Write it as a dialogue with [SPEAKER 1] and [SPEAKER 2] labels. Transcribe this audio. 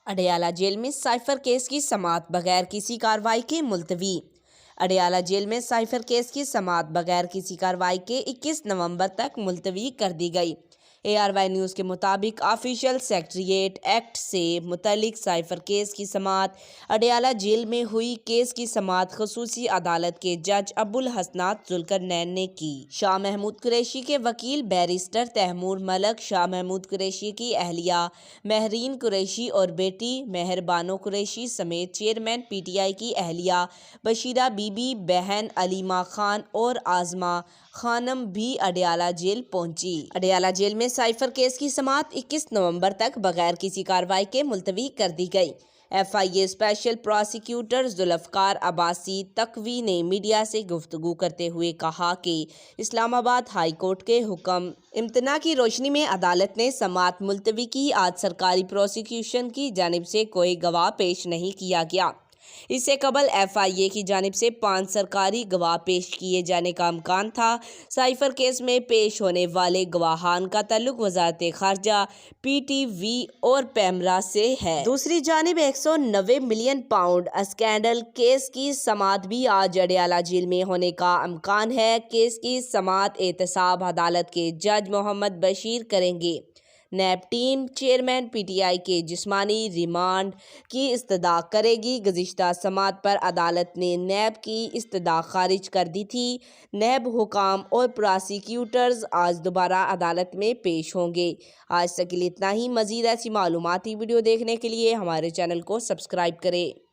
[SPEAKER 1] Adiala jail میں cipher case کی سماعت بغیر کسی کارروائی کے ملتوی۔ اڈیالہ جیل میں سائفر کیس کی سماعت بغیر کسی کارروائی کے 21 نومبر تک ملتوی کر دی گئی۔ ARY نیوز کے مطابق آفیشل سیکریٹریٹ ایکٹ سے متعلق سائفر کیس کی سماعت اڈیالہ جیل میں ہوئی۔ کیس کی سماعت خصوصی عدالت کے جج ابوالحسنات ذوالقرنین نے کی۔ شاہ محمود قریشی کے وکیل بیرسٹر تیمور ملک، شاہ محمود قریشی کی اہلیہ مہرین قریشی اور بیٹی مہر بانو قریشی سمیت چیئرمین PTI کی اہلیہ بشیرہ بی بی، بہن علیمہ خان اور عاصمہ خانم بھی اڈیالہ جیل پہنچی۔ اڈیالہ جیل میں سائفر کیس کی سماعت 21 نومبر تک بغیر کسی کارروائی کے ملتوی کر دی گئی۔ FIA special prosecutor Zulfiqar Abbasi Taqvi نے میڈیا سے گفتگو کرتے ہوئے کہا کہ اسلام آباد ہائی کورٹ کے حکم امتناع کی روشنی میں عدالت نے سماعت ملتوی کی۔ آج سرکاری پروسیکیوشن کی جانب سے کوئی گواہ پیش نہیں کیا گیا۔ اس سے قبل FIA کی جانب سے 5 سرکاری گواہ پیش کیے جانے کا امکان تھا۔ سائفر کیس میں پیش ہونے والے گواہان کا تعلق وزارت خارجہ، PTV اور پیمرا سے ہے۔ دوسری جانب 190 ملین پاؤنڈ اسکینڈل کیس کی سماعت بھی آج اڈیالہ جیل میں ہونے کا امکان ہے۔ کیس کی سماعت احتساب عدالت کے جج محمد بشیر کریں گے۔ نیب ٹیم چیئرمین PTI کے جسمانی ریمانڈ کی استدعا کرے گی۔ گزشتہ سماعت پر عدالت نے نیب کی استدعا خارج کر دی تھی۔ نیب حکام اور پراسیکیوٹرز آج دوبارہ عدالت میں پیش ہوں گے۔ آج تک کے لیے اتنا ہی۔ مزید ایسی معلوماتی ویڈیو دیکھنے کے لیے ہمارے چینل کو سبسکرائب کریں۔